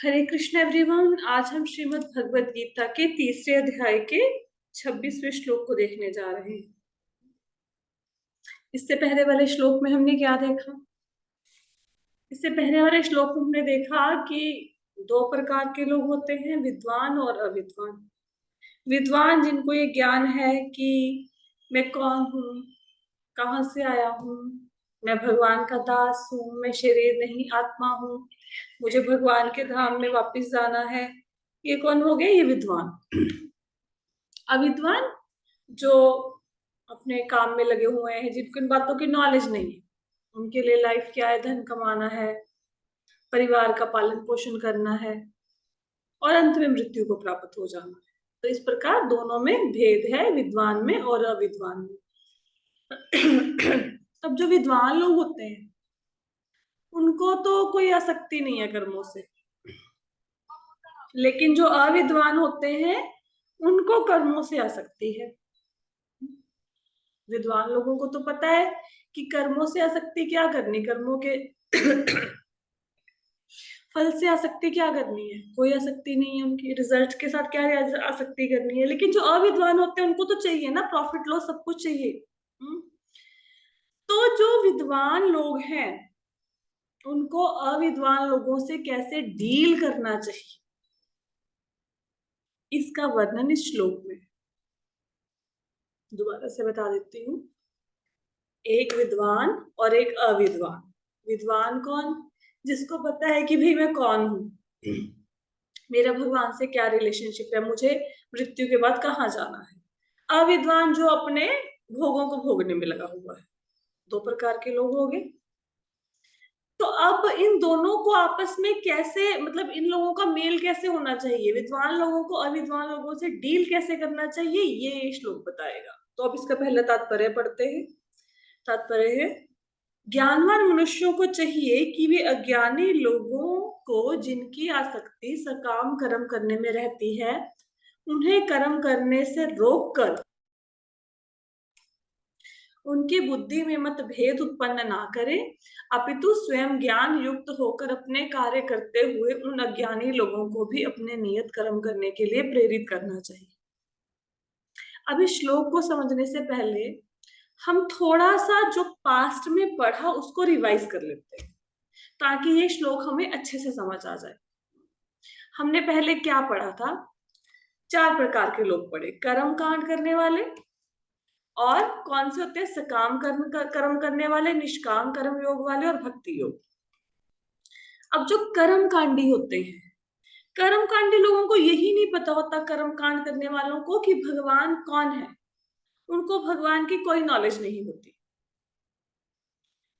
हरे Krishna everyone. आज हम श्रीमद् भगवत गीता के तीसरे अध्याय के 26वें श्लोक को देखने जा रहे हैं। इससे पहले वाले श्लोक में हमने क्या देखा? इससे पहले वाले श्लोक में हमने देखा कि दो प्रकार के लोग होते हैं, विद्वान और अविद्वान। विद्वान जिनको ये ज्ञान है कि मैं कौन हूँ, कहाँ से आया हूँ, मैं भगवान का दास हूँ, मैं शरीर नहीं आत्मा हूँ, मुझे भगवान के धाम में वापस जाना है। ये कौन हो गए? ये विद्वान। अविद्वान जो अपने काम में लगे हुए हैं, जिनको इन बातों की नॉलेज नहीं है, उनके लिए लाइफ क्या है? धन कमाना है, परिवार का पालन पोषण करना है और अंत में मृत्यु को प्राप्त हो जाना है। तो इस प्रकार दोनों में भेद है, विद्वान में और अविद्वान में। तब जो विद्वान लोग होते हैं उनको तो कोई आसक्ति नहीं है कर्मों से, लेकिन जो अविद्वान होते हैं उनको कर्मों से आसक्ति है। विद्वान लोगों को तो पता है कि कर्मों से आसक्ति क्या करनी, कर्मों के फल से आसक्ति क्या करनी है, कोई आसक्ति नहीं है उनकी। रिजल्ट के साथ क्या आसक्ति करनी है। लेकिन जो अविद्वान होते हैं उनको तो चाहिए ना, प्रॉफिट लॉस सब कुछ चाहिए। तो जो विद्वान लोग हैं उनको अविद्वान लोगों से कैसे डील करना चाहिए, इसका वर्णन इस श्लोक में। दोबारा से बता देती हूँ। एक विद्वान और एक अविद्वान। विद्वान कौन? जिसको पता है कि भाई मैं कौन हूं, मेरा भगवान से क्या रिलेशनशिप है, मुझे मृत्यु के बाद कहाँ जाना है। अविद्वान जो अपने भोगों को भोगने में लगा हुआ है। दो प्रकार के लोग हो गए। तो अब इन दोनों को आपस में कैसे, मतलब इन लोगों का मेल कैसे होना चाहिए, विद्वान लोगों को अविद्वान लोगों से डील कैसे करना चाहिए, ये श्लोक बताएगा। तो अब इसका पहला तात्पर्य पढ़ते हैं। तात्पर्य है, ज्ञानवान मनुष्यों को चाहिए कि वे अज्ञानी लोगों को जिनकी आसक्ति सकाम कर्म करने में रहती है, उन्हें कर्म करने से रोककर उनकी बुद्धि में मतभेद उत्पन्न ना करें, अपितु स्वयं ज्ञान युक्त होकर अपने कार्य करते हुए उन अज्ञानी लोगों को भी अपने नियत कर्म करने के लिए प्रेरित करना चाहिए। अब इस श्लोक को समझने से पहले हम थोड़ा सा जो पास्ट में पढ़ा उसको रिवाइज कर लेते हैं, ताकि ये श्लोक हमें अच्छे से समझ आ जाए। हमने पहले क्या पढ़ा था? 4 प्रकार के लोग पढ़े, कर्म कांड करने वाले, और कौन से होते हैं? सकाम कर्म करने वाले, निष्काम कर्म योग वाले और भक्ति योग। अब जो कर्म कांडी होते हैं, कर्म कांडी लोगों को यही नहीं पता होता, कर्म कांड करने वालों को, कि भगवान कौन है। उनको भगवान की कोई नॉलेज नहीं होती।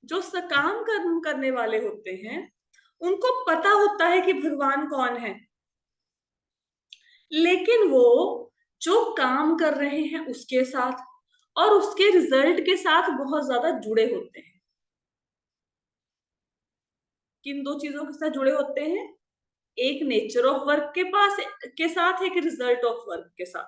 जो सकाम कर्म करने वाले होते हैं उनको पता होता है कि भगवान कौन है, लेकिन वो जो काम कर रहे हैं उसके साथ और उसके रिजल्ट के साथ बहुत ज्यादा जुड़े होते हैं। किन दो चीजों के साथ जुड़े होते हैं? एक नेचर ऑफ वर्क के साथ, एक रिजल्ट ऑफ वर्क के साथ,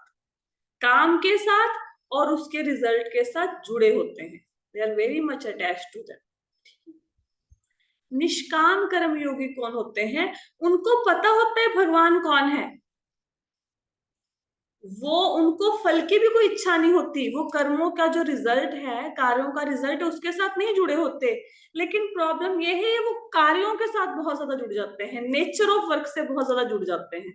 काम के साथ और उसके रिजल्ट के साथ जुड़े होते हैं। They are very much attached to that. निष्काम कर्म योगी कौन होते हैं? उनको पता होता है भगवान कौन है, वो उनको फल की भी कोई इच्छा नहीं होती, वो कर्मों का जो रिजल्ट है, कार्यों का रिजल्ट है, उसके साथ नहीं जुड़े होते। लेकिन प्रॉब्लम ये है, वो कार्यों के साथ बहुत ज्यादा जुड़ जाते हैं, नेचर ऑफ वर्क से बहुत ज्यादा जुड़ जाते हैं।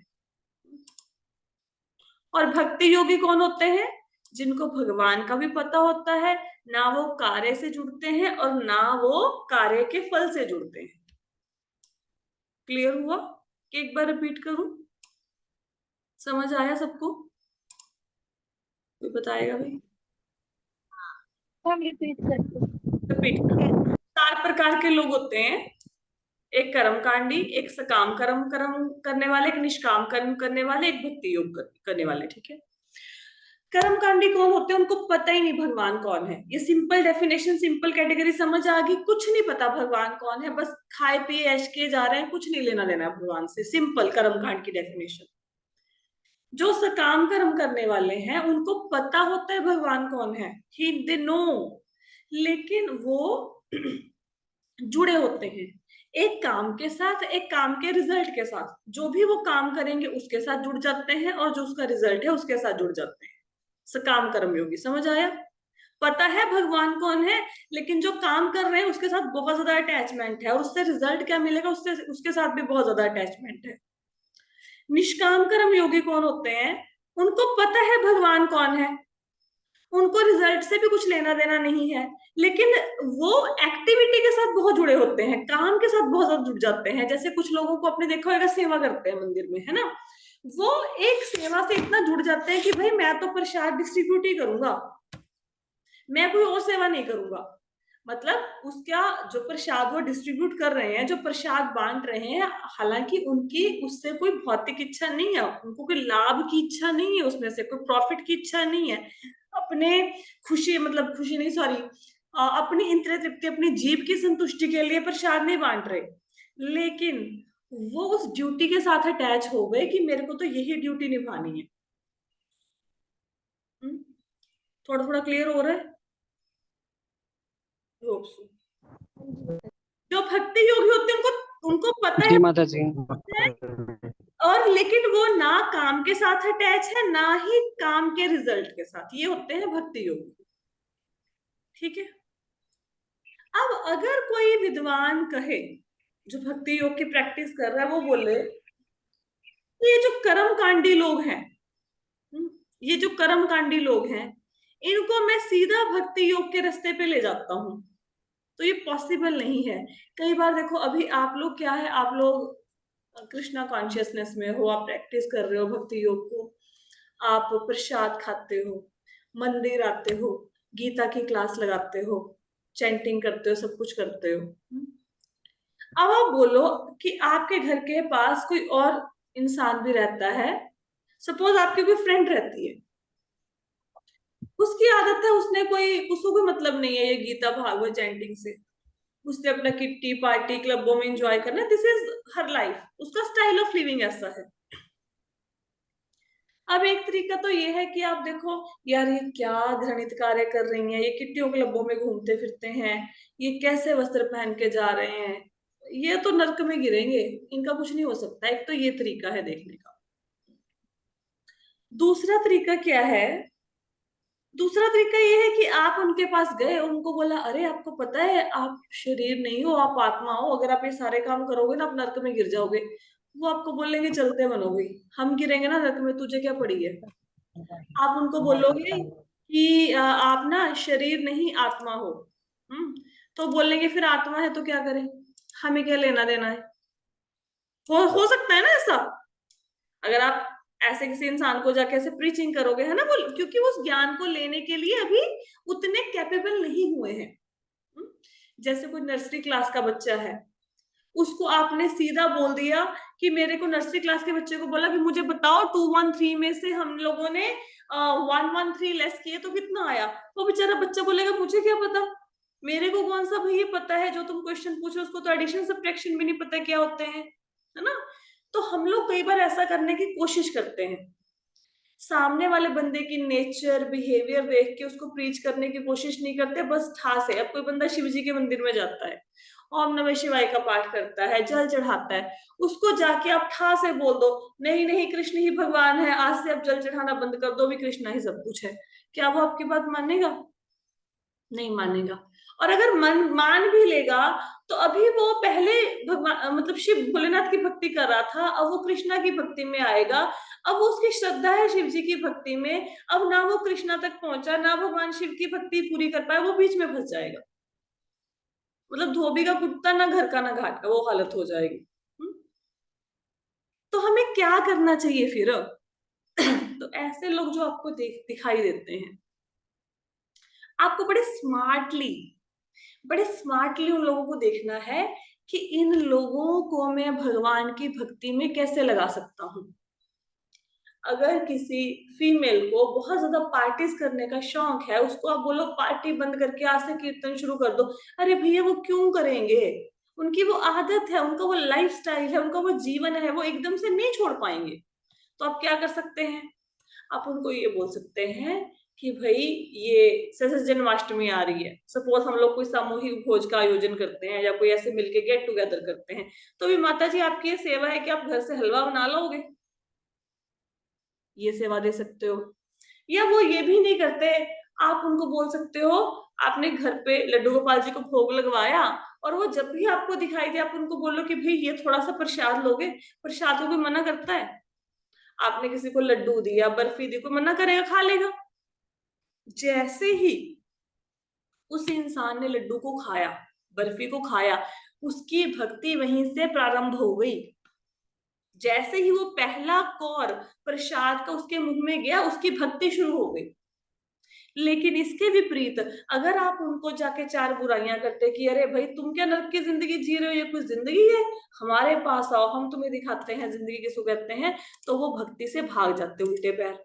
और भक्ति योगी कौन होते हैं? जिनको भगवान का भी पता होता है, ना वो कार्य से जुड़ते हैं और ना वो कार्य के फल से जुड़ते हैं। क्लियर हुआ कि एक बार रिपीट करूं? समझ आया सबको? कोई बताएगा भाई? हम रिपीट करते रिपीट कर। 4 प्रकार के लोग होते हैं, एक कर्मकांडी, एक सकाम कर्म करने वाले, एक निष्काम कर्म करने वाले, एक भक्ति योग करने वाले। ठीक है। कर्मकांडी कौन होते हैं? उनको पता ही नहीं भगवान कौन है। ये सिंपल डेफिनेशन, सिंपल कैटेगरी समझ आ गई। कुछ नहीं पता भगवान कौन है, बस खाए पिए ऐश किए जा रहे हैं, कुछ नहीं लेना देना भगवान से। सिंपल कर्मकांड की डेफिनेशन। जो सकाम कर्म करने वाले हैं उनको पता होता है भगवान कौन है, दे नो, लेकिन वो जुड़े होते हैं। एक काम के साथ, एक काम के रिजल्ट के साथ, जो भी वो काम करेंगे उसके साथ जुड़ जाते हैं, और जो उसका रिजल्ट है उसके साथ जुड़ जाते हैं। सकाम कर्म योगी, समझ आया? पता है भगवान कौन है, लेकिन जो काम कर रहे हैं उसके साथ बहुत ज्यादा अटैचमेंट है, और उससे रिजल्ट क्या मिलेगा उससे उसके साथ भी बहुत ज्यादा अटैचमेंट है। निष्काम कर्म योगी कौन होते हैं? उनको पता है भगवान कौन है, उनको रिजल्ट से भी कुछ लेना देना नहीं है, लेकिन वो एक्टिविटी के साथ बहुत जुड़े होते हैं, काम के साथ बहुत ज्यादा जुड़ जाते हैं। जैसे कुछ लोगों को आपने देखा होगा सेवा करते हैं मंदिर में, है ना, वो एक सेवा से इतना जुड़ जाते हैं कि भाई मैं तो प्रसाद डिस्ट्रीब्यूट ही करूंगा, मैं कोई और सेवा नहीं करूंगा। मतलब उसका जो प्रसाद वो डिस्ट्रीब्यूट कर रहे हैं, जो प्रसाद बांट रहे हैं, हालांकि उनकी उससे कोई भौतिक इच्छा नहीं है, उनको कोई लाभ की इच्छा नहीं है, उसमें से कोई प्रॉफिट की इच्छा नहीं है, अपने खुशी, मतलब खुशी नहीं, सॉरी, अपनी इंद्रिय तृप्ति, अपनी जीभ की संतुष्टि के लिए प्रसाद नहीं बांट रहे, लेकिन वो उस ड्यूटी के साथ अटैच हो गए कि मेरे को तो यही ड्यूटी निभानी है। थोड़ा थोड़ा क्लियर हो रहा है? Hope so. जो भक्ति योगी होते हैं उनको उनको पता जी है माता जी। और लेकिन वो ना काम के साथ अटैच है, ना ही काम के रिजल्ट के साथ, ये होते हैं भक्ति योगी। ठीक है। अब अगर कोई विद्वान कहे, जो भक्ति योग की प्रैक्टिस कर रहा है, वो बोले ये जो कर्म कांडी लोग हैं, ये जो कर्म कांडी लोग हैं, इनको मैं सीधा भक्ति योग के रास्ते पे ले जाता हूँ, तो ये पॉसिबल नहीं है। कई बार देखो, अभी आप लोग क्या है, आप लोग कृष्णा कॉन्शियसनेस में हो, आप प्रैक्टिस कर रहे हो भक्ति योग को, आप प्रसाद खाते हो, मंदिर आते हो, गीता की क्लास लगाते हो, चैंटिंग करते हो, सब कुछ करते हो। अब आप बोलो कि आपके घर के पास कोई और इंसान भी रहता है, सपोज आपकी कोई फ्रेंड रहती है, उसकी आदत है, उसको कोई मतलब नहीं है ये गीता भागवत चैंटिंग से, उसने अपना किट्टी पार्टी क्लबों में एंजॉय करना, दिस इज हर लाइफ, उसका स्टाइल ऑफ लिविंग ऐसा है। अब एक तरीका तो ये है कि आप देखो, यार ये क्या घृणित कार्य कर रही हैं, ये किट्टियों क्लबों में घूमते फिरते हैं, ये कैसे वस्त्र पहन के जा रहे हैं, ये तो नर्क में गिरेंगे, इनका कुछ नहीं हो सकता। एक तो ये तरीका है देखने का। दूसरा तरीका क्या है? दूसरा तरीका ये है कि आप उनके पास गए, उनको बोला, अरे आपको पता है आप शरीर नहीं हो, आप आत्मा हो, अगर आप ये सारे काम करोगे ना आप नर्क में गिर जाओगे। वो आपको बोलेंगे चलते बनोगे, हम गिरेंगे ना नर्क में, तुझे क्या पड़ी है। आप उनको बोलोगे कि आप ना शरीर नहीं आत्मा हो, तो बोलेंगे फिर आत्मा है तो क्या करें, हमें क्या लेना देना है। हो सकता है ना ऐसा, अगर आप ऐसे किसी इंसान को जाके ऐसे प्रीचिंग करोगे, है ना, वो क्योंकि वो उस ज्ञान को लेने के लिए अभी उतने कैपेबल नहीं हुए हैं। हम्म? जैसे कोई नर्सरी क्लास का बच्चा है, उसको आपने सीधा बोल दिया कि मेरे को नर्सरी क्लास के बच्चे को बोला कि मुझे बताओ 213 में से हम लोगों ने 113 लेस किए तो कितना आया। वो बेचारा बच्चा बोलेगा मुझे क्या पता, मेरे को कौन सा भाई ये पता है, जो तुम क्वेश्चन पूछो उसको तो एडिशन सब्ट्रैक्शन भी नहीं पता क्या होते हैं, है ना। तो हम लोग कई बार ऐसा करने की कोशिश करते हैं, सामने वाले बंदे की नेचर बिहेवियर देख के उसको प्रीच करने की कोशिश नहीं करते, बस ठास है। अब कोई बंदा शिव जी के मंदिर में जाता है, ओम नमः शिवाय का पाठ करता है, जल चढ़ाता है, उसको जाके आप ठा से बोल दो, नहीं नहीं कृष्ण ही भगवान है, आज से आप जल चढ़ाना बंद कर दो, भी कृष्णा ही सब कुछ है, क्या वो आपकी बात मानेगा? नहीं मानेगा। और अगर मान भी लेगा, तो अभी वो पहले भगवान, मतलब शिव भोलेनाथ की भक्ति कर रहा था, अब वो कृष्णा की भक्ति में आएगा, अब वो उसकी श्रद्धा है शिव जी की भक्ति में, अब ना वो कृष्णा तक पहुंचा, ना भगवान शिव की भक्ति पूरी कर पाए, वो बीच में फंस जाएगा। मतलब धोबी का कुत्ता, ना घर का ना घाट का, वो हालत हो जाएगी। तो हमें क्या करना चाहिए फिर? तो ऐसे लोग जो आपको दिखाई देते हैं, आपको बड़े स्मार्टली उन लोगों को देखना है कि इन लोगों को मैं भगवान की भक्ति में कैसे लगा सकता हूँ। अगर किसी फीमेल को बहुत ज्यादा पार्टीज करने का शौक है, उसको आप बोलो पार्टी बंद करके आज से कीर्तन शुरू कर दो, अरे भैया वो क्यों करेंगे, उनकी वो आदत है, उनका वो लाइफ स्टाइल है, उनका वो जीवन है, वो एकदम से नहीं छोड़ पाएंगे। तो आप क्या कर सकते हैं? आप उनको ये बोल सकते हैं कि भाई ये जैसे जन्माष्टमी आ रही है, सपोज हम लोग कोई सामूहिक भोज का आयोजन करते हैं या कोई ऐसे मिलके गेट टुगेदर करते हैं, तो भी माता जी आपकी ये सेवा है कि आप घर से हलवा बना लोगे, ये सेवा दे सकते हो। या वो ये भी नहीं करते, आप उनको बोल सकते हो, आपने घर पे लड्डू गोपाल जी को भोग लगवाया और वो जब भी आपको दिखाई दे आप उनको बोलो कि भाई ये थोड़ा सा प्रसाद लोगे, प्रसाद को कोई मना करता है? आपने किसी को लड्डू दिया, बर्फी दी, कोई मना करेगा? खा लेगा। जैसे ही उस इंसान ने लड्डू को खाया, बर्फी को खाया, उसकी भक्ति वहीं से प्रारंभ हो गई। जैसे ही वो पहला कौर प्रसाद का उसके मुंह में गया, उसकी भक्ति शुरू हो गई। लेकिन इसके विपरीत अगर आप उनको जाके चार बुराइयां करते कि अरे भाई तुम क्या नरक की जिंदगी जी रहे हो, ये कोई जिंदगी है, हमारे पास आओ हम तुम्हें दिखाते हैं जिंदगी किसको कहते हैं, तो वो भक्ति से भाग जाते उल्टे पैर।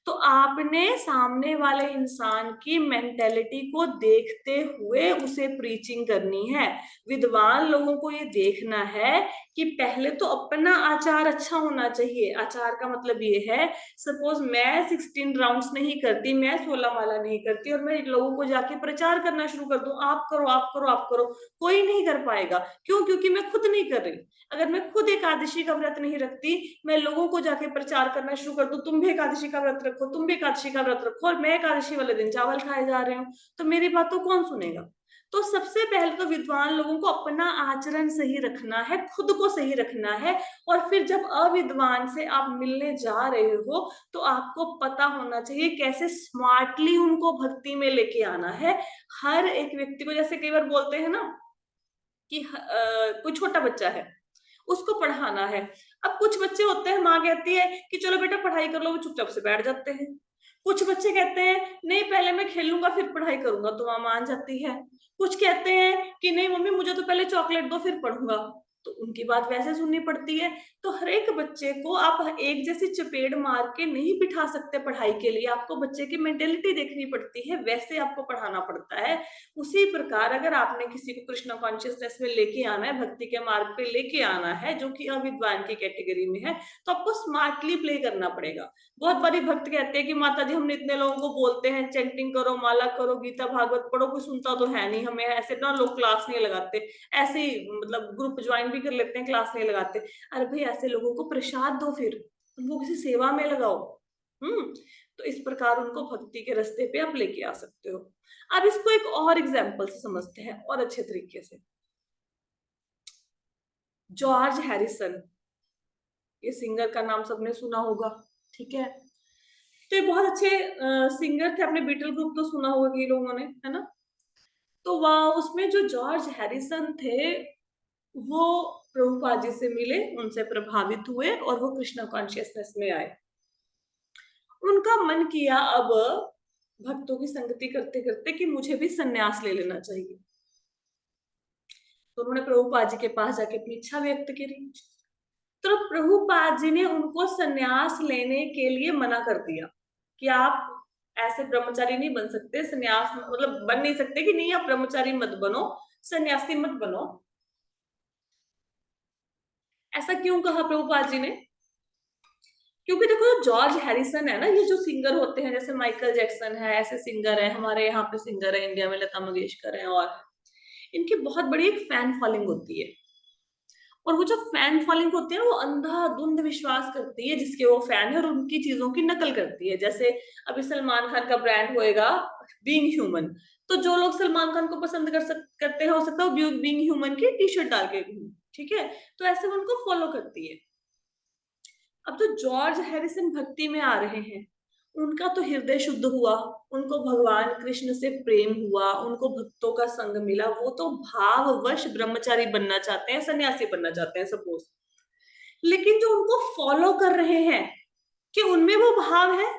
तो आपने सामने वाले इंसान की मेंटेलिटी को देखते हुए उसे प्रीचिंग करनी है। विद्वान लोगों को ये देखना है कि पहले तो अपना आचार अच्छा होना चाहिए। आचार का मतलब ये है, सपोज मैं 16 राउंड्स नहीं करती, मैं 16 माला नहीं करती और मैं लोगों को जाके प्रचार करना शुरू कर दूं, आप करो आप करो आप करो, कोई नहीं कर पाएगा। क्यों? क्योंकि मैं खुद नहीं कर रही। अगर मैं खुद एकादशी का व्रत नहीं रखती, मैं लोगों को जाके प्रचार करना शुरू कर दूं, तुम भी एकादशी का व्रत रखो, तुम भी एकादशी का व्रत रखो, और मैं एकादशी वाले दिन चावल खाए जा रहे हूँ, तो मेरी बात तो कौन सुनेगा? तो सबसे पहले तो विद्वान लोगों को अपना आचरण सही रखना है, खुद को सही रखना है। और फिर जब अविद्वान से आप मिलने जा रहे हो तो आपको पता होना चाहिए कैसे स्मार्टली उनको भक्ति में लेके आना है। हर एक व्यक्ति को, जैसे कई बार बोलते हैं ना कि कोई छोटा बच्चा है, उसको पढ़ाना है। अब कुछ बच्चे होते हैं, माँ कहती है कि चलो बेटा पढ़ाई कर लो, वो चुपचाप से बैठ जाते हैं। कुछ बच्चे कहते हैं नहीं पहले मैं खेलूंगा फिर पढ़ाई करूंगा, तो माँ मान जाती है। कुछ कहते हैं कि नहीं मम्मी मुझे तो पहले चॉकलेट दो फिर पढ़ूंगा, तो उनकी बात वैसे सुननी पड़ती है। तो हर एक बच्चे को आप एक जैसी चपेट मार के नहीं बिठा सकते पढ़ाई के लिए, आपको बच्चे की मेंटेलिटी देखनी पड़ती है, वैसे आपको पढ़ाना पड़ता है। उसी प्रकार अगर आपने किसी को कृष्ण कॉन्शियसनेस में लेके आना है, भक्ति के मार्ग पे लेके आना है, जो कि अविद्वान की कैटेगरी में है, तो आपको स्मार्टली प्ले करना पड़ेगा। बहुत बारी भक्त कहते हैं कि माता जी हमने इतने लोगों को बोलते हैं चैंटिंग करो, माला करो, गीता भागवत पढ़ो, कोई सुनता तो है नहीं हमें, ऐसे ना लोग क्लास नहीं लगाते, ऐसे ही मतलब ग्रुप ज्वाइन भी कर लेते हैं, क्लास नहीं लगाते। अरे भाई ऐसे लोगों को प्रसाद दो, फिर उनको किसी सेवा में लगाओ। तो इस प्रकार उनको भक्ति के रास्ते पे आप लेके आ सकते हो। अब इसको एक और एग्जाम्पल से समझते हैं और अच्छे तरीके से। जॉर्ज हैरिसन, ये सिंगर का नाम सबने सुना होगा, ठीक है? तो ये बहुत अच्छे सिंगर थे, अपने बीटल ग्रुप तो सुना होगा कई लोगों ने, है ना? तो वह उसमें जो जॉर्ज हैरिसन थे, वो प्रभुपाद जी से मिले, उनसे प्रभावित हुए और वो कृष्णा कॉन्शियसनेस में आए। उनका मन किया अब भक्तों की संगति करते करते कि मुझे भी सन्यास ले लेना चाहिए। तो उन्होंने प्रभुपाद जी के पास जाके अपनी इच्छा व्यक्त करी। तो प्रभुपाद जी ने उनको सन्यास लेने के लिए मना कर दिया कि आप ऐसे ब्रह्मचारी नहीं बन सकते, सन्यास मतलब बन नहीं सकते, कि नहीं आप ब्रह्मचारी मत बनो, सन्यासी मत बनो। ऐसा क्यों कहा प्रभुपाद जी ने? क्योंकि देखो जॉर्ज हैरिसन है ना, ये जो सिंगर होते हैं जैसे माइकल जैक्सन है, ऐसे सिंगर है, हमारे यहाँ पे सिंगर है इंडिया में लता मंगेशकर है, और इनकी बहुत बड़ी एक फैन फॉलोइंग होती है। और वो जो फैन फॉलोइंग होती है ना, वो अंधाधुंध विश्वास करती है जिसके वो फैन है और उनकी चीजों की नकल करती है। जैसे अभी सलमान खान का ब्रांड होएगा बीइंग ह्यूमन, तो जो लोग सलमान खान को पसंद करते हैं, हो सकता है वो बीइंग ह्यूमन की टी शर्ट डाल के घूमे, ठीक है? तो ऐसे वो उनको फॉलो करती है। अब जो जॉर्ज हैरिसन भक्ति में आ रहे हैं, उनका तो हृदय शुद्ध हुआ, उनको भगवान कृष्ण से प्रेम हुआ, उनको भक्तों का संग मिला, वो तो भाववश ब्रह्मचारी बनना चाहते हैं, सन्यासी बनना चाहते हैं सपोज। लेकिन जो उनको फॉलो कर रहे हैं, कि उनमें वो भाव है?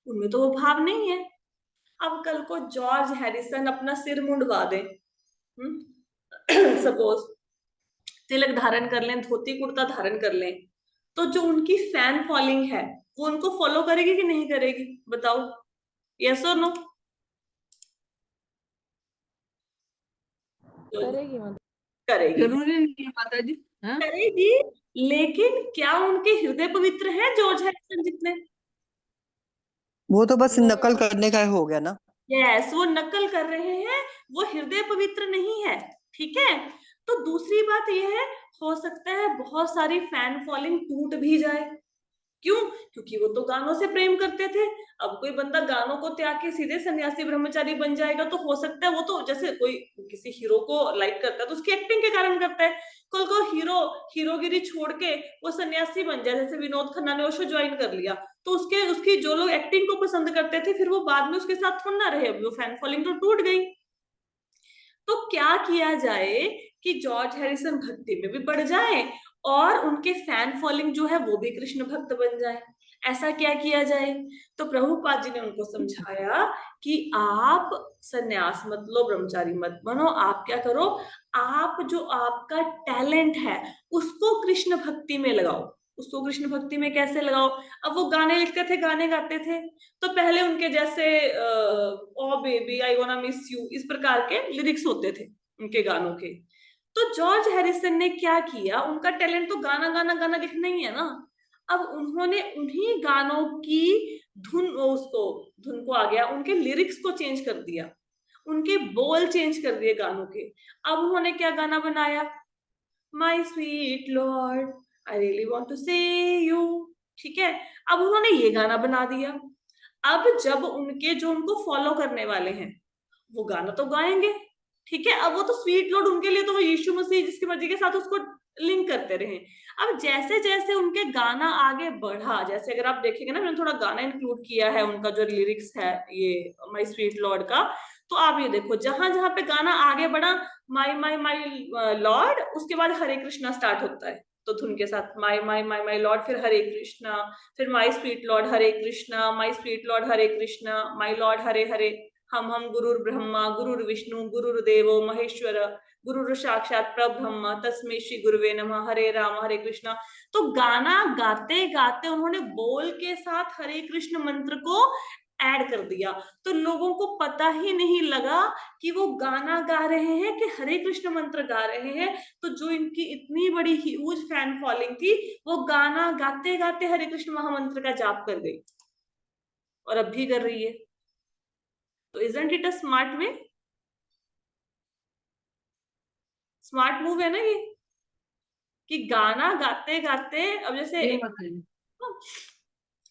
उनमें तो वो भाव नहीं है। अब कल को जॉर्ज हैरिसन अपना सिर मुंडवा दे, सपोज तिलक धारण कर लें, धोती कुर्ता धारण कर लें, तो जो उनकी फैन फॉलोइंग है वो उनको फॉलो करेगी कि नहीं करेगी? बताओ, यस और नो? करेगी मतलब, करेगी। जरूरी नहीं है माता जी। हाँ, करेगी। लेकिन क्या उनके हृदय पवित्र है जॉर्ज हैरिसन जितने? वो तो बस वो नकल करने का हो गया ना। यस, वो नकल कर रहे हैं, वो हृदय पवित्र नहीं है। ठीक है। तो दूसरी बात यह है, हो सकता है बहुत सारी फैन फॉलोइंग टूट भी जाए। क्यों? क्योंकि वो तो गानों से प्रेम करते थे। अब कोई बंदा गानों को त्याग के सीधे सन्यासी ब्रह्मचारी बन जाएगा तो हो सकता है वो तो, जैसे कोई किसी हीरो को लाइक करता है तो उसकी एक्टिंग के कारण करता है। कल को हीरोगिरी छोड़ के वो सन्यासी बन जाए, जैसे विनोद खन्ना ने ओशो ज्वाइन कर लिया, तो उसकी जो लोग एक्टिंग को पसंद करते थे फिर वो बाद में उसके साथ थोड़ा ना रहे, वो फैन फॉलोइंग तो टूट गई। तो क्या किया जाए कि जॉर्ज हैरिसन भक्ति में भी बढ़ जाए और उनके फैन फॉलोइंग जो है वो भी कृष्ण भक्त बन जाए। ऐसा क्या किया जाए? तो प्रभुपाद जी ने उनको समझाया कि आप सन्यास मत लो, ब्रह्मचारी मत बनो, आप क्या करो, आप जो आपका टैलेंट है उसको कृष्ण भक्ति में लगाओ। उसको कृष्ण भक्ति में कैसे लगाओ? अब वो गाने लिखते थे, गाने गाते थे, तो पहले उनके जैसे ओ बेबी आई वाना मिस यू इस प्रकार के लिरिक्स होते थे उनके गानों के। तो जॉर्ज हैरिसन ने क्या किया, उनका टैलेंट तो गाना गाना गाना लिखना ही है ना। अब उन्होंने उन्हीं गानों की धुन को आ गया, उनके लिरिक्स को चेंज कर दिया, उनके बोल चेंज कर दिए गानों के। अब उन्होंने क्या गाना बनाया, my sweet lord I really want to say you. ठीक है। अब उन्होंने ये गाना बना दिया। अब जब उनके जो उनको फॉलो करने वाले हैं वो गाना तो गाएंगे, ठीक है, अब वो तो स्वीट लॉर्ड उनके लिए तो वो यीशु मसीह जिसकी मर्जी के साथ उसको लिंक करते रहे। अब जैसे जैसे उनके गाना आगे बढ़ा, जैसे अगर आप देखेंगे ना, मैंने थोड़ा गाना इंक्लूड किया है उनका जो लिरिक्स है ये माई स्वीट लॉर्ड का, तो आप ये देखो जहां जहां पे गाना आगे बढ़ा, माई माई माई लॉर्ड, उसके बाद हरे कृष्णा स्टार्ट होता है, तो धुन के साथ माई माई माई माई लॉर्ड, फिर हरे कृष्णा, फिर my sweet lord Hare Krishna, my sweet lord Hare Krishna, my lord Hare Hare, हम गुरुर ब्रह्मा गुरुर विष्णु गुरुर देवो महेश्वर गुरुर साक्षात परब्रह्म तस्मै श्री गुरुवे नमः, हरे राम हरे कृष्णा। तो गाना गाते गाते उन्होंने बोल के साथ हरे कृष्ण मंत्र को ऐड कर दिया, तो लोगों को पता ही नहीं लगा कि वो गाना गा रहे हैं कि हरे कृष्ण मंत्र गा रहे हैं। तो जो इनकी इतनी बड़ी ह्यूज फैन फॉलोइंग थी वो गाना गाते गाते हरे कृष्ण महामंत्र का जाप कर गई और अब भी कर रही है। तो isn't it a smart way? Smart move है ना ये, कि गाना गाते गाते, अब जैसे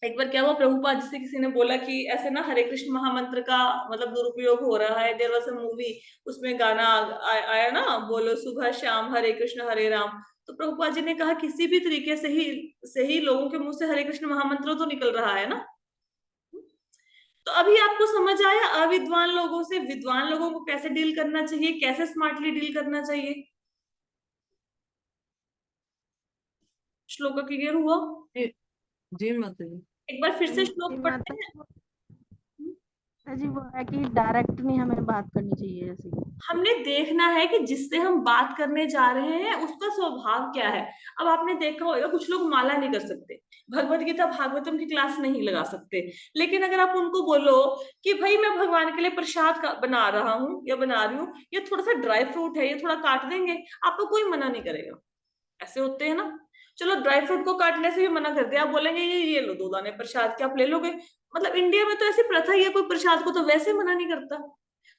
एक बार क्या हुआ, प्रभुपाद जी से किसी ने बोला कि ऐसे ना हरे कृष्ण महामंत्र का मतलब दुरुपयोग हो रहा है, देयर वाज अ मूवी, उसमें गाना आया ना, बोलो सुबह शाम हरे कृष्ण हरे राम। तो प्रभुपाद जी ने कहा किसी भी तरीके से ही लोगों के मुंह से हरे कृष्ण महामंत्र तो निकल रहा है ना। तो अभी आपको समझ आया अविद्वान लोगों से विद्वान लोगों को कैसे डील करना चाहिए, कैसे स्मार्टली डील करना चाहिए। श्लोक क्लियर हुआ? जी माता जी। एक बार फिर से जी श्लोक माता पढ़ते हैं। जी, वो है कि डायरेक्ट नहीं हमें बात करनी चाहिए ऐसी। हमने देखना है कि जिससे हम बात करने जा रहे हैं उसका स्वभाव क्या है। अब आपने देखा होगा कुछ लोग माला नहीं कर सकते, भगवत गीता भागवतम की क्लास नहीं लगा सकते, लेकिन अगर आप उनको बोलो कि भाई मैं भगवान के लिए प्रसाद बना रहा हूँ या बना रही हूँ, ये थोड़ा सा ड्राई फ्रूट है, ये थोड़ा काट देंगे, आपको कोई मना नहीं करेगा। ऐसे होते हैं ना। चलो ड्राई फ्रूट को काटने से भी मना कर दिया, आप बोलेंगे ये लो 2 दाने प्रसाद के, आप ले लोगे। मतलब इंडिया में तो ऐसी प्रथा ही है, कोई प्रसाद को तो वैसे मना नहीं करता।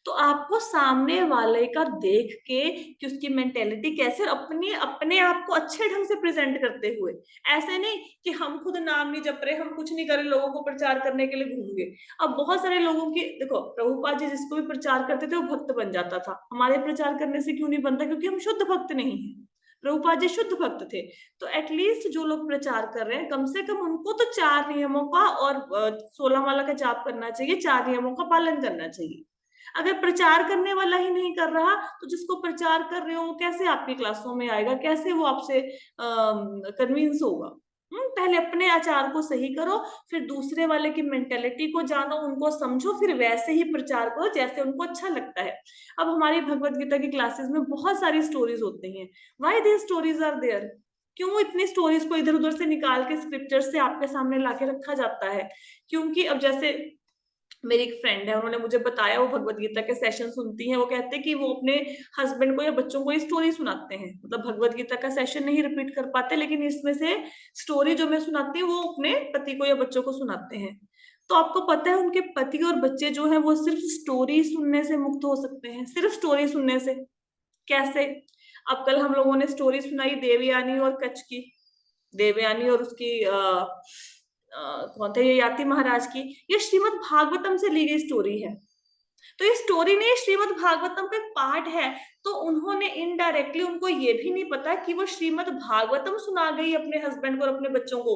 तो आपको सामने वाले का देख के कि उसकी मेंटेलिटी कैसे, अपनी अपने आप को अच्छे ढंग से प्रेजेंट करते हुए, ऐसे नहीं कि हम खुद नाम नहीं जप रहे, हम कुछ नहीं कर रहे, लोगों को प्रचार करने के लिए घूम गए। अब बहुत सारे लोगों की देखो, प्रभुपाद जी जिसको भी प्रचार करते थे वो भक्त बन जाता था, हमारे प्रचार करने से क्यों नहीं बनता? क्योंकि हम शुद्ध भक्त नहीं है। प्रभुपाद जी शुद्ध भक्त थे। तो एटलीस्ट जो लोग प्रचार कर रहे हैं कम से कम उनको तो 4 नियमों का और 16 माला का जाप करना चाहिए, 4 नियमों का पालन करना चाहिए। अगर प्रचार करने वाला ही नहीं कर रहा तो जिसको प्रचार कर रहे हो वो कैसे आपकी क्लासों में आएगा, कैसे वो आपसे कन्विंस होगा? पहले अपने आचार को सही करो, फिर दूसरे वाले की मेंटेलिटी को जानो, उनको समझो, फिर वैसे ही प्रचार करो जैसे उनको अच्छा लगता है। अब हमारी भगवत गीता की क्लासेस में बहुत सारी स्टोरीज होती हैं। Why these stories are there? क्यों इतनी स्टोरीज को इधर उधर से निकाल के स्क्रिप्चर से आपके सामने लाके रखा जाता है? क्योंकि अब जैसे मेरी एक फ्रेंड है, उन्होंने मुझे बताया, वो भगवत गीता के सेशन सुनती हैं, वो कहते हैं कि वो अपने हस्बैंड को या बच्चों को ये स्टोरी सुनाते हैं, मतलब भगवत गीता का सेशन नहीं रिपीट कर पाते, लेकिन इसमें से स्टोरी जो मैं सुनाती हूँ वो अपने पति को या बच्चों को सुनाते हैं। तो आपको पता है उनके पति और बच्चे जो हैं वो सिर्फ स्टोरी सुनने से मुक्त हो सकते हैं, सिर्फ स्टोरी सुनने से। कैसे? अब कल हम लोगों ने स्टोरी सुनाई देवयानी और कच्छ की, देवयानी और उसकी कौन थे, ये याति महाराज की। ये श्रीमद् भागवतम से ली गई स्टोरी है। तो ये स्टोरी नहीं, श्रीमद् भागवतम का एक पार्ट है। तो उन्होंने इनडायरेक्टली, उनको ये भी नहीं पता कि वो श्रीमद् भागवतम सुना गई अपने हस्बैंड को और अपने बच्चों को,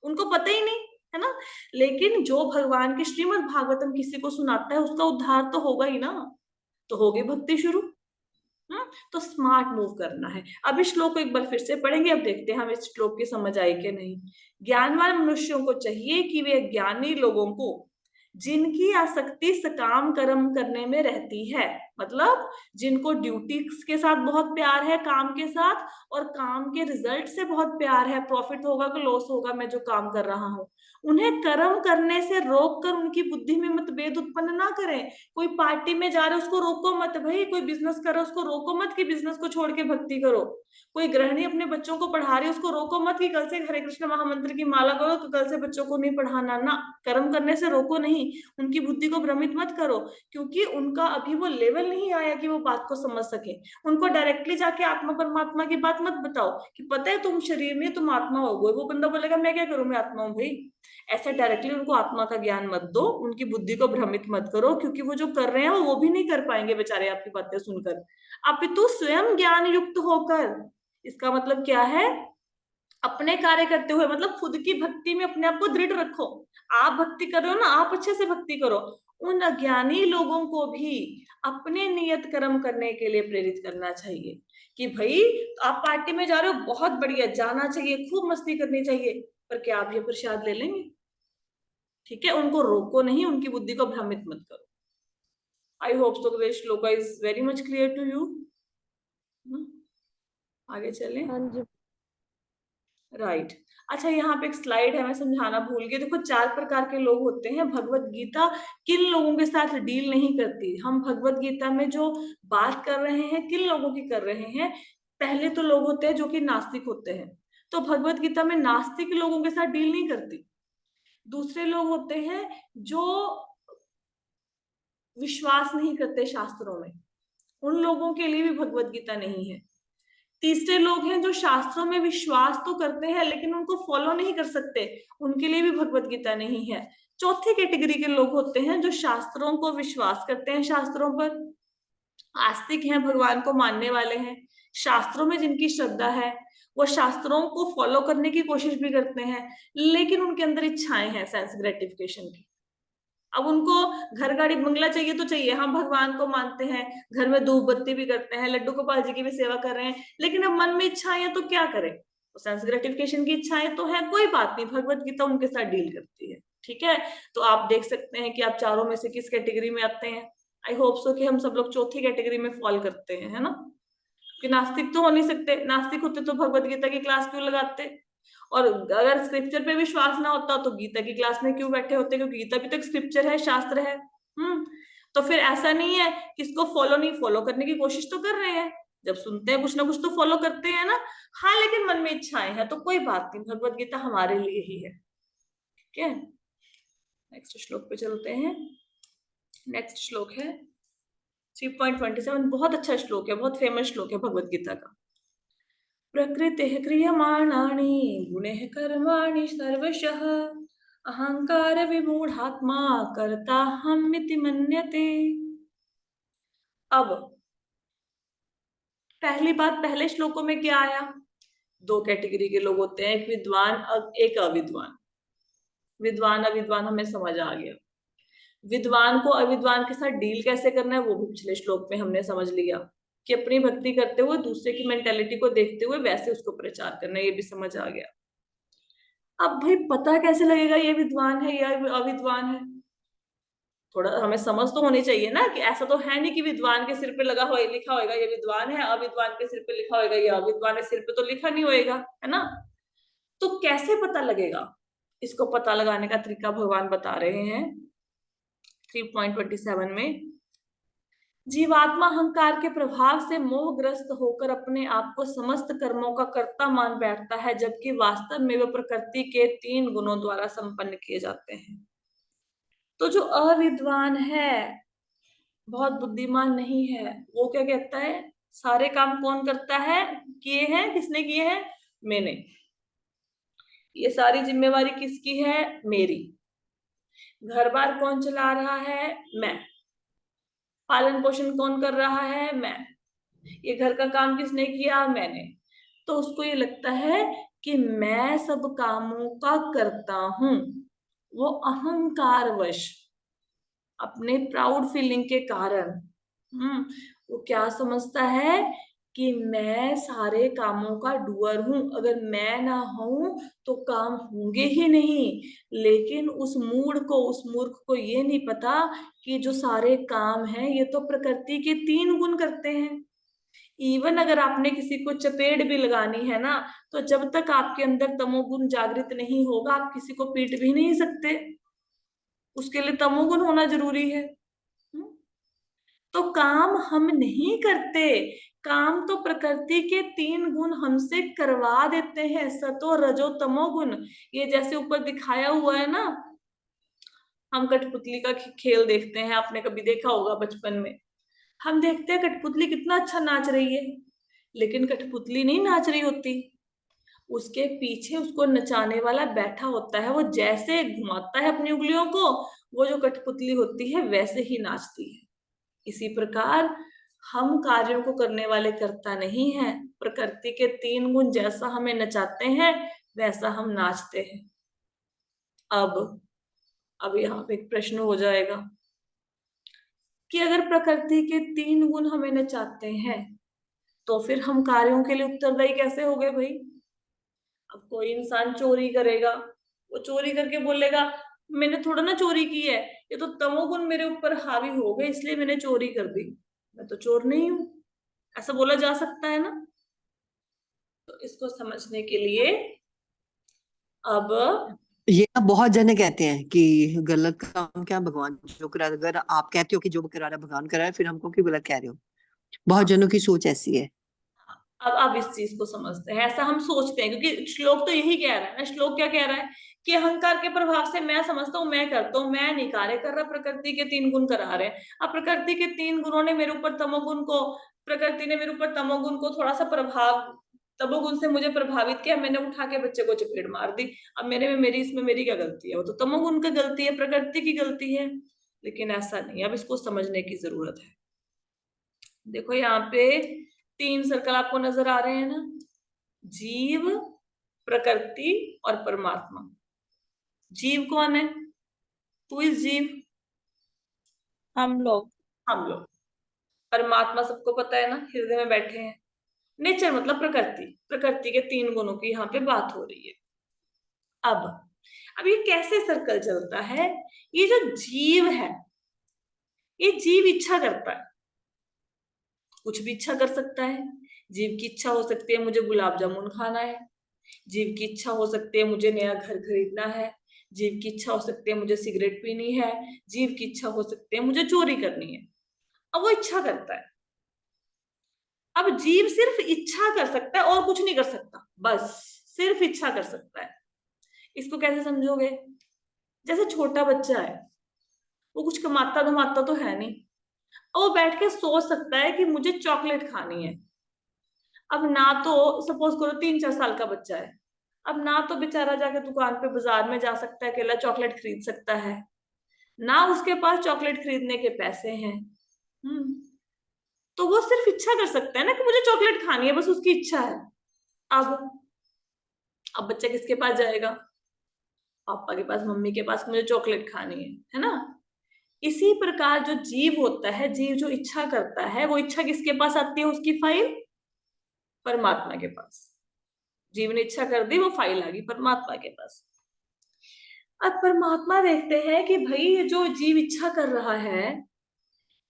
उनको पता ही नहीं है ना। लेकिन जो भगवान की श्रीमद् भागवतम किसी को सुनाता है उसका उद्धार तो होगा ही ना, तो होगी भक्ति शुरू। तो स्मार्ट मूव करना है। अब इस श्लोक को एक बार फिर से पढ़ेंगे, अब देखते हैं हम इस श्लोक की समझ आई कि नहीं। ज्ञानवान मनुष्यों को चाहिए कि वे ज्ञानी लोगों को, जिनकी आसक्ति सकाम कर्म करने में रहती है, मतलब जिनको ड्यूटी के साथ बहुत प्यार है, काम के साथ, और काम के रिजल्ट से बहुत प्यार है, प्रॉफिट होगा कि लॉस होगा मैं जो काम कर रहा हूं, उन्हें कर्म करने से रोक कर उनकी बुद्धि में मतभेद उत्पन्न ना करें। कोई पार्टी में जा रहे उसको रोको मत भाई, कोई बिजनेस कर रहा उसको रोको मत कि बिजनेस को छोड़ के भक्ति करो, कोई गृहिणी अपने बच्चों को पढ़ा रही है उसको रोको मत कि कल से हरे कृष्ण महामंत्र की माला करो तो कल से बच्चों को नहीं पढ़ाना ना। कर्म करने से रोको नहीं, उनकी बुद्धि को भ्रमित मत करो, क्योंकि उनका अभी वो लेवल नहीं आया कि वो बात को समझ सके। उनको डायरेक्टली जाके आत्मा परमात्मा की बात मत बताओ कि पता है तुम शरीर में, तुम आत्मा हो गए। वो बंदा बोलेगा मैं क्या करूं, मैं आत्मा हूं भाई। ऐसे डायरेक्टली उनको आत्मा का ज्ञान मत दो, उनकी बुद्धि को भ्रमित मत करो, क्योंकि वो जो कर रहे हैं वो भी नहीं कर पाएंगे बेचारे आपकी बातें सुनकर। अपितु स्वयं ज्ञान युक्त होकर, इसका मतलब क्या है, अपने कार्य करते हुए, मतलब खुद की भक्ति में अपने आप को दृढ़ रखो। आप भक्ति कर रहे हो ना, आप अच्छे से भक्ति करो। उन अज्ञानी लोगों को भी अपने नियत कर्म करने के लिए प्रेरित करना चाहिए कि भाई आप पार्टी में जा रहे हो, बहुत बढ़िया, जाना चाहिए, खूब मस्ती करनी चाहिए, पर क्या आप ये प्रसाद ले लेंगे? ठीक है, उनको रोको नहीं, उनकी बुद्धि को भ्रमित मत करो। I hope so this shloka is very much clear to you. आगे चलें। हाँ जी। राइट। अच्छा, यहाँ पे एक स्लाइड है, मैं समझाना भूल गई। देखो 4 प्रकार के लोग होते हैं। भगवत गीता किन लोगों के साथ डील नहीं करती। हम भगवत गीता में जो बात कर रहे हैं किन लोगों की कर रहे हैं। पहले तो लोग होते हैं जो कि नास्तिक होते हैं, तो भगवत गीता में नास्तिक लोगों के साथ डील नहीं करती। दूसरे लोग होते हैं जो विश्वास नहीं करते शास्त्रों में, उन लोगों के लिए भी भगवत गीता नहीं है। तीसरे लोग हैं जो शास्त्रों में विश्वास तो करते हैं लेकिन उनको फॉलो नहीं कर सकते, उनके लिए भी भगवत गीता नहीं है। चौथी कैटेगरी के लोग होते हैं जो शास्त्रों को विश्वास करते हैं, शास्त्रों पर आस्तिक हैं, भगवान को मानने वाले हैं, शास्त्रों में जिनकी श्रद्धा है, वो शास्त्रों को फॉलो करने की कोशिश भी करते हैं, लेकिन उनके अंदर इच्छाएं हैं सेंस ग्रेटिफिकेशन की। अब उनको घर गाड़ी बंगला चाहिए तो चाहिए, हम भगवान को मानते हैं, घर में धूप बत्ती भी करते हैं, लड्डू गोपाल जी की भी सेवा कर रहे हैं, लेकिन अब मन में इच्छाएं हैं तो क्या करें। तो सेंस ग्रेटिफिकेशन की इच्छाएं तो है, कोई बात नहीं, भगवत गीता उनके साथ डील करती है। ठीक है, तो आप देख सकते हैं कि आप चारों में से किस कैटेगरी में आते हैं। आई होप सो कि हम सब लोग चौथी कैटेगरी में फॉल करते हैं, है ना। कि नास्तिक तो हो नहीं सकते, नास्तिक होते तो भगवत गीता की क्लास क्यों लगाते, और अगर स्क्रिप्चर पे विश्वास ना होता तो गीता की क्लास में क्यों बैठे होते, क्योंकि गीता भी तो एक स्क्रिप्चर है, शास्त्र है। तो फिर ऐसा नहीं है कि इसको फॉलो नहीं, फॉलो करने की कोशिश तो कर रहे हैं, जब सुनते हैं कुछ ना कुछ तो फॉलो करते हैं ना। हाँ, लेकिन मन में इच्छाएं हैं तो कोई बात नहीं, भगवत गीता हमारे लिए ही है। ठीक है, नेक्स्ट श्लोक पे चलते हैं। नेक्स्ट श्लोक है 3.27, बहुत अच्छा श्लोक है, बहुत फेमस श्लोक है भगवत गीता का। प्रकृतिः क्रियमाणानि गुणैः कर्माणि सर्वशः अहंकार विमूढ़ात्मा कर्ताहमिति मन्यते। अब पहली बात, पहले श्लोकों में क्या आया, 2 कैटेगरी के लोग होते हैं, एक विद्वान एक अविद्वान। विद्वान अविद्वान हमें समझ आ गया। विद्वान को अविद्वान के साथ डील कैसे करना है वो भी पिछले श्लोक में हमने समझ लिया, कि अपनी भक्ति करते हुए दूसरे की मेंटेलिटी को देखते हुए वैसे उसको प्रचार करना, ये भी समझ आ गया। अब भाई पता कैसे लगेगा ये विद्वान है या अविद्वान है, थोड़ा हमें समझ तो होनी चाहिए ना, कि ऐसा तो है नहीं कि विद्वान के सिर पे लगा हुआ लिखा होगा ये विद्वान है, अविद्वान के सिर पे लिखा होगा ये अविद्वान है, सिर पे तो लिखा नहीं होएगा, है ना। तो कैसे पता लगेगा, इसको पता लगाने का तरीका भगवान बता रहे हैं 3.27 में। जीवात्मा अहंकार के प्रभाव से मोहग्रस्त होकर अपने आप को समस्त कर्मों का कर्ता मान बैठता है, जबकि वास्तव में वह प्रकृति के 3 गुणों द्वारा संपन्न किए जाते हैं। तो जो अविद्वान है, बहुत बुद्धिमान नहीं है, वो क्या कहता है, सारे काम कौन करता है, किए हैं, किसने किए हैं, मैंने, ये सारी जिम्मेवारी किसकी है, मेरी, घर बार कौन चला रहा है, मैं, पालन पोषण कौन कर रहा है, मैं, ये घर का काम किसने किया, मैंने। तो उसको ये लगता है कि मैं सब कामों का करता हूं, वो अहंकारवश, अपने प्राउड फीलिंग के कारण, वो क्या समझता है कि मैं सारे कामों का डूअर हूं, अगर मैं ना हूं तो काम होंगे ही नहीं। लेकिन उस मूर्ख को ये नहीं पता कि जो सारे काम हैं ये तो प्रकृति के 3 गुण करते हैं। इवन अगर आपने किसी को चपेट भी लगानी है ना, तो जब तक आपके अंदर तमोगुण जागृत नहीं होगा आप किसी को पीट भी नहीं सकते, उसके लिए तमोगुण होना जरूरी है। तो काम हम नहीं करते, काम तो प्रकृति के 3 गुण हमसे करवा देते हैं, सतो रजो तमो गुण। ये जैसे ऊपर दिखाया हुआ है ना, हम कठपुतली का खेल देखते हैं, आपने कभी देखा होगा बचपन में, हम देखते हैं कठपुतली कितना अच्छा नाच रही है, लेकिन कठपुतली नहीं नाच रही होती, उसके पीछे उसको नचाने वाला बैठा होता है, वो जैसे घुमाता है अपनी उंगलियों को, वो जो कठपुतली होती है वैसे ही नाचती है। इसी प्रकार हम कार्यों को करने वाले कर्ता नहीं हैं, प्रकृति के 3 गुण जैसा हमें नचाते हैं वैसा हम नाचते हैं। अब यहाँ पे एक प्रश्न हो जाएगा कि अगर प्रकृति के 3 गुण हमें नचाते हैं तो फिर हम कार्यों के लिए उत्तरदायी कैसे हो गए भाई। अब कोई इंसान चोरी करेगा, वो चोरी करके बोलेगा मैंने थोड़ा ना चोरी की है, ये तो तमोगुण मेरे ऊपर हावी हो गए इसलिए मैंने चोरी कर दी, मैं तो चोर नहीं हूं, ऐसा बोला जा सकता है ना। तो इसको समझने के लिए अब ये ना बहुत जने कहते हैं कि गलत काम क्या भगवान जो करा, अगर आप कहते हो कि जो करा रहा है भगवान करा रहा है फिर हमको क्यों गलत कह रहे हो। बहुत जनों की सोच ऐसी है। अब इस चीज को समझते हैं, ऐसा हम सोचते हैं क्योंकि श्लोक तो यही कह रहा है ना। श्लोक क्या कह रहा है कि अहंकार के प्रभाव से मैं समझता हूँ मैं करता हूँ, मैं नहीं कार्य कर रहा, प्रकृति के 3 गुण करा रहे हैं। अब प्रकृति के 3 गुणों ने मेरे ऊपर तमोगुण को, प्रकृति ने मेरे ऊपर तमोगुण को थोड़ा सा प्रभाव, तमोगुण से मुझे प्रभावित किया, मैंने उठा के बच्चे को चपेट मार दी। अब इसमें मेरी क्या गलती है, वो तो तमोगुण की गलती है, प्रकृति की गलती है। लेकिन ऐसा नहीं, अब इसको समझने की जरूरत है। देखो यहाँ पे 3 सर्कल आपको नजर आ रहे हैं ना, जीव, प्रकृति और परमात्मा। जीव कौन है, तू इस जीव, हम लोग परमात्मा सबको पता है ना, हृदय में बैठे हैं। नेचर मतलब प्रकृति, प्रकृति के 3 गुणों की यहाँ पे बात हो रही है। अब ये कैसे सर्कल चलता है, ये जो जीव है ये जीव इच्छा करता है, कुछ भी इच्छा कर सकता है। जीव की इच्छा हो सकती है मुझे गुलाब जामुन खाना है, जीव की इच्छा हो सकती है मुझे नया घर खरीदना है, जीव की इच्छा हो सकती है मुझे सिगरेट पीनी है, जीव की इच्छा हो सकती है मुझे चोरी करनी है। अब वो इच्छा करता है। अब जीव सिर्फ इच्छा कर सकता है और कुछ नहीं कर सकता, बस सिर्फ इच्छा कर सकता है। इसको कैसे समझोगे, जैसे छोटा बच्चा है, वो कुछ कमाता धमाता तो है नहीं, और वो बैठ के सोच सकता है कि मुझे चॉकलेट खानी है। अब ना तो सपोज करो 3-4 साल का बच्चा है, अब ना तो बेचारा जाके दुकान पे बाजार में जा सकता है, अकेला चॉकलेट खरीद सकता है, ना उसके पास चॉकलेट खरीदने के पैसे हैं। तो वो सिर्फ इच्छा कर सकता है ना कि मुझे चॉकलेट खानी है, बस उसकी इच्छा है। अब बच्चा किसके पास जाएगा, पापा के पास, मम्मी के पास, मुझे चॉकलेट खानी है ना। इसी प्रकार जो जीव होता है, जीव जो इच्छा करता है, वो इच्छा किसके पास आती है, उसकी फाइल परमात्मा के पास। जीव ने इच्छा कर दी, वो फाइल आ गई परमात्मा के पास। अब परमात्मा देखते हैं कि भाई ये जो जीव इच्छा कर रहा है,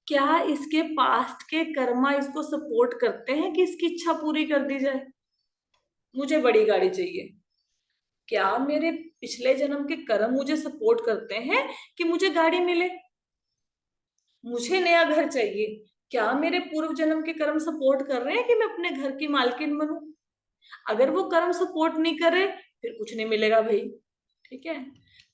क्या इसके पास्ट के कर्मा इसको सपोर्ट करते हैं कि इसकी इच्छा पूरी कर दी जाए। मुझे बड़ी गाड़ी चाहिए, क्या मेरे पिछले जन्म के कर्म मुझे सपोर्ट करते हैं कि मुझे गाड़ी मिले। मुझे नया घर चाहिए, क्या मेरे पूर्व जन्म के कर्म सपोर्ट कर रहे हैं कि मैं अपने घर की मालकिन बनूं। अगर वो कर्म सपोर्ट नहीं कर रहे फिर कुछ नहीं मिलेगा भाई, ठीक है।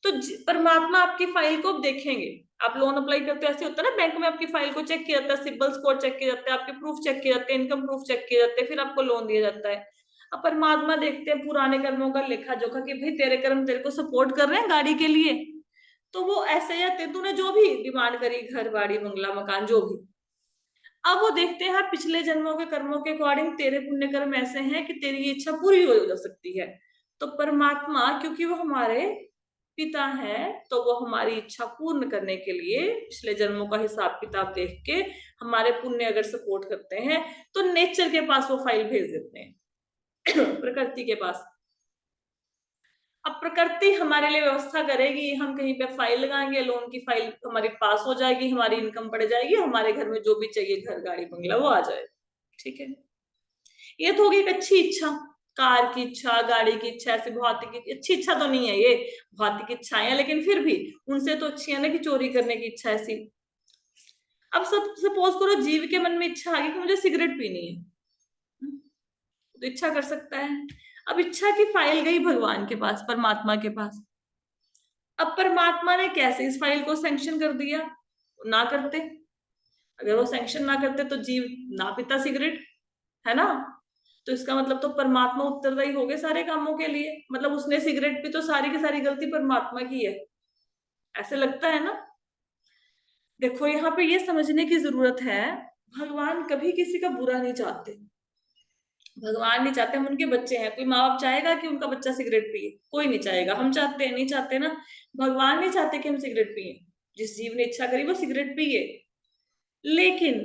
तो परमात्मा आपकी फाइल को देखेंगे। आप लोन अप्लाई करते हो, ऐसे होता है ना, बैंक में आपकी फाइल को चेक किया जाता है, सिबिल स्कोर चेक किया जाता है, आपके प्रूफ चेक किए जाते हैं, इनकम प्रूफ चेक किए जाते हैं, फिर आपको लोन दिया जाता है। अब परमात्मा देखते हैं पुराने कर्मों का लेखा जोखा कि भाई तेरे कर्म तेरे को सपोर्ट कर रहे हैं गाड़ी के लिए, तो वो ऐसे या तूने जो भी डिमांड करी, घर बाड़ी बंगला मकान जो भी, अब वो देखते हैं हाँ पिछले जन्मों के कर्मों के अकॉर्डिंग तेरे पुण्य कर्म ऐसे हैं कि तेरी ये इच्छा पूरी हो जा सकती है। तो परमात्मा क्योंकि वो हमारे पिता है, तो वो हमारी इच्छा पूर्ण करने के लिए पिछले जन्मों का हिसाब किताब देख के हमारे पुण्य अगर सपोर्ट करते हैं तो नेचर के पास वो फाइल भेज देते हैं प्रकृति के पास। अब प्रकृति हमारे लिए व्यवस्था करेगी, हम कहीं पे फाइल लगाएंगे, लोन की फाइल हमारी पास हो जाएगी, हमारी इनकम बढ़ जाएगी, हमारे घर में जो भी चाहिए घर गाड़ी बंगला वो आ जाएगा। ठीक है, ये तो होगी एक अच्छी इच्छा, कार की इच्छा, गाड़ी की इच्छा, ऐसे भौतिक अच्छी इच्छा तो नहीं है ये, भौतिक इच्छाएं, लेकिन फिर भी उनसे तो अच्छी है ना कि चोरी करने की इच्छा ऐसी। अब सब सपोज करो जीव के मन में इच्छा आ गई कि मुझे सिगरेट पीनी है, तो इच्छा कर सकता है। अब इच्छा की फाइल गई भगवान के पास, परमात्मा के पास। अब परमात्मा ने कैसे इस फाइल को सैंक्शन कर दिया? ना करते, अगर वो सैंक्शन ना करते तो जीव ना पीता सिगरेट, है ना। तो इसका मतलब तो परमात्मा उत्तरदायी हो गए सारे कामों के लिए, मतलब उसने सिगरेट पी तो सारी की सारी गलती परमात्मा की है, ऐसे लगता है ना। देखो यहाँ पे ये समझने की जरूरत है, भगवान कभी किसी का बुरा नहीं चाहते। भगवान नहीं चाहते, हम उनके बच्चे हैं। कोई माँ बाप चाहेगा कि उनका बच्चा सिगरेट पिए? कोई नहीं चाहेगा। हम चाहते हैं? नहीं चाहते ना। भगवान नहीं चाहते कि हम सिगरेट पिए। जिस जीव ने इच्छा करी वो सिगरेट पिए, लेकिन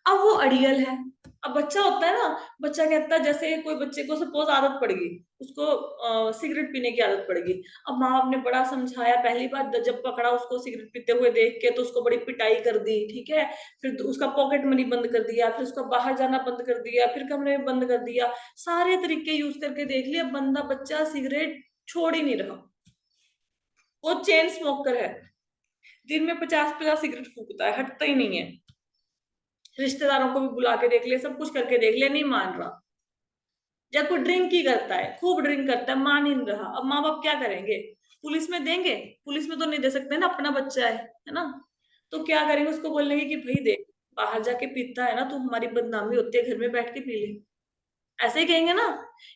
अब वो अड़ियल है। अब बच्चा होता है ना, बच्चा कहता है, जैसे कोई बच्चे को सपोज आदत पड़ गई, उसको सिगरेट पीने की आदत पड़ गई। अब माँ बाप ने बड़ा समझाया, पहली बार जब पकड़ा उसको सिगरेट पीते हुए देख के तो उसको बड़ी पिटाई कर दी, ठीक है। फिर उसका पॉकेट मनी बंद कर दिया, फिर उसका बाहर जाना बंद कर दिया, फिर कमरे में बंद कर दिया, सारे तरीके यूज करके देख लिया, बंदा बच्चा सिगरेट छोड़ ही नहीं रहा। वो चेन स्मोकर है, दिन में 50-50 सिगरेट फूकता है, हटता ही नहीं है। रिश्तेदारों को भी बुला के देख लिया, सब कुछ करके देख लिया, नहीं मान रहा। जब कोई ड्रिंक ही करता है, खूब ड्रिंक करता है, मान ही नहीं रहा। अब माँ बाप क्या करेंगे? पुलिस में देंगे? पुलिस में तो नहीं दे सकते ना, अपना बच्चा है ना। तो क्या करेंगे? उसको बोलेंगे कि भाई देख, बाहर जाके पीता है ना तो हमारी बदनामी होती है, घर में बैठ के पी ले, ऐसे ही कहेंगे ना।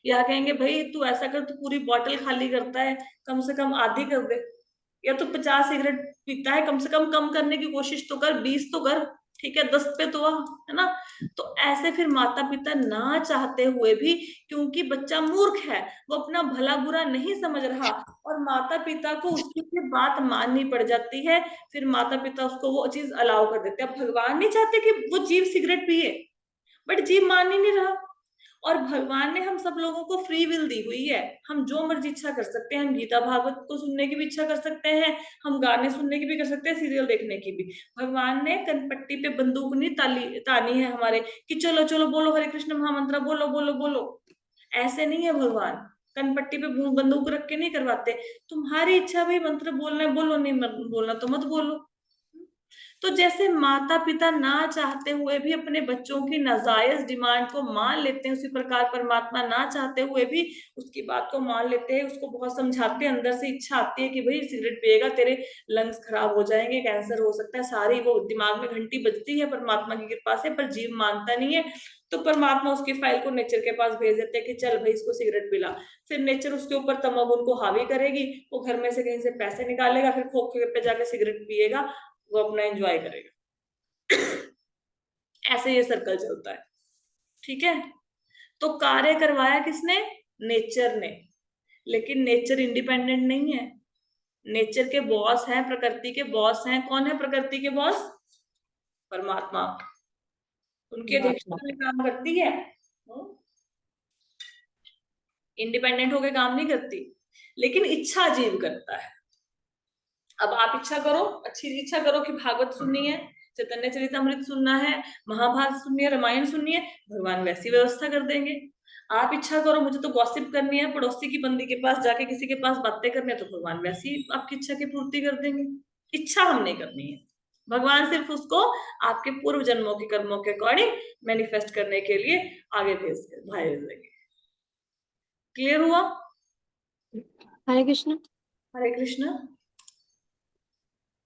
या कहेंगे भाई तू ऐसा कर, तू पूरी बोतल खाली करता है, कम से कम आधी कर दे। या तो 50 सिगरेट पीता है, कम से कम करने की कोशिश तो कर, 20 तो कर, ठीक है, 10 पे तो आ, है ना। तो ऐसे फिर माता पिता ना चाहते हुए भी, क्योंकि बच्चा मूर्ख है, वो अपना भला बुरा नहीं समझ रहा, और माता पिता को उसकी बात माननी पड़ जाती है, फिर माता पिता उसको वो चीज अलाउ कर देते हैं। अब भगवान नहीं चाहते कि वो जीव सिगरेट पिए, बट जीव मान ही नहीं रहा। और भगवान ने हम सब लोगों को फ्री विल दी हुई है, हम जो मर्जी इच्छा कर सकते हैं। हम गीता भागवत को सुनने की भी इच्छा कर सकते हैं, हम गाने सुनने की भी कर सकते हैं, सीरियल देखने की भी। भगवान ने कनपट्टी पे बंदूक नहीं तानी है हमारे कि चलो चलो बोलो हरे कृष्ण महामंत्र, बोलो बोलो बोलो। ऐसे नहीं है भगवान, कनपट्टी पे बंदूक रख के नहीं करवाते। तुम्हारी इच्छा भाई, मंत्र बोलना है बोलो, नहीं बोलना तो मत बोलो। तो जैसे माता पिता ना चाहते हुए भी अपने बच्चों की नाजायज डिमांड को मान लेते हैं, उसी प्रकार परमात्मा ना चाहते हुए भी उसकी बात को मान लेते हैं, उसको बहुत समझाते हैं, अंदर से इच्छा आती है कि भाई सिगरेट पिएगा तेरे लंग्स खराब हो जाएंगे, कैंसर हो सकता है, सारी वो दिमाग में घंटी बजती है परमात्मा की कृपा से, पर जीव मानता नहीं है। तो परमात्मा उसकी फाइल को नेचर के पास भेज देते हैं कि चल भाई इसको सिगरेट पिला। फिर नेचर उसके ऊपर तमोगुण को हावी करेगी, वो घर में से कहीं से पैसे निकालेगा, फिर खोखे पे जाके सिगरेट पिएगा, वो अपना एंजॉय करेगा। ऐसे ये सर्कल चलता है, ठीक है। तो कार्य करवाया किसने? नेचर ने। लेकिन नेचर इंडिपेंडेंट नहीं है, नेचर के बॉस हैं, प्रकृति के बॉस हैं। कौन है प्रकृति के बॉस? परमात्मा। उनकी अध्यक्षता में काम करती है, इंडिपेंडेंट होके काम नहीं करती, लेकिन इच्छा जीव करता है। अब आप इच्छा करो, अच्छी इच्छा करो कि भागवत सुननी है, चैतन्य चरितमृत सुनना है, महाभारत सुननी है, रामायण सुननी है, भगवान वैसी व्यवस्था कर देंगे। आप इच्छा करो मुझे तो गॉसिप करनी है, पड़ोसी की बंदी के पास जाके किसी के पास बातें करनी है, तो भगवान वैसी आपकी इच्छा की पूर्ति कर देंगे। इच्छा हमने करनी है, भगवान सिर्फ उसको आपके पूर्व जन्मों के कर्मों के अकॉर्डिंग मैनिफेस्ट करने के लिए आगे भेज देंगे। क्लियर हुआ? हरे कृष्ण। हरे कृष्ण।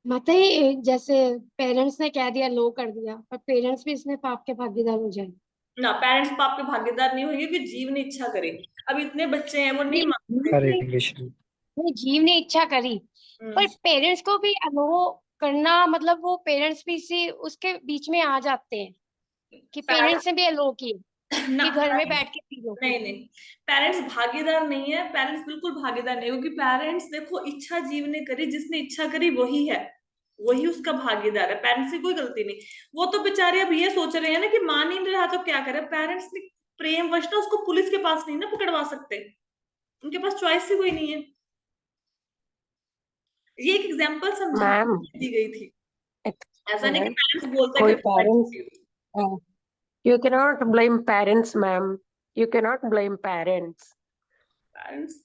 माता ये जैसे पेरेंट्स ने कह दिया, लो कर दिया, पर पेरेंट्स भी इसमें पाप के भागीदार हो जाए। ना, पेरेंट्स पाप के भागीदार नहीं होंगे कि जीव ने इच्छा करी। अब इतने बच्चे हैं वो नहीं नहीं, मानते। हरे कृष्ण। नहीं, जीव ने इच्छा करी, पर पेरेंट्स को भी अलो करना, मतलब वो पेरेंट्स भी इसी उसके बीच में आ जाते हैं कि पेरेंट्स ने भी अलो की ना, कि घर में बैठ के पी लो। नहीं नहीं, पेरेंट्स भागीदार नहीं है, पेरेंट्स बिल्कुल भागीदार नहीं, क्योंकि पेरेंट्स देखो इच्छा जीव ने करी, जिसने इच्छा करी वही है, वही उसका भागीदार है, पेरेंट्स की कोई गलती नहीं। वो तो बेचारे अब ये सोच रहे हैं ना कि मान ही नहीं रहा तो क्या करे, पेरेंट्स ने प्रेम वश ना उसको पुलिस के पास नहीं ना पकड़वा सकते, उनके पास चॉइस ही कोई नहीं है। ये एक एग्जांपल समझा मैम, दी गई थी, ऐसा नहीं कि पेरेंट्स बोलते कोई कि parents, you cannot blame parents, ma'am. You cannot blame parents. Parents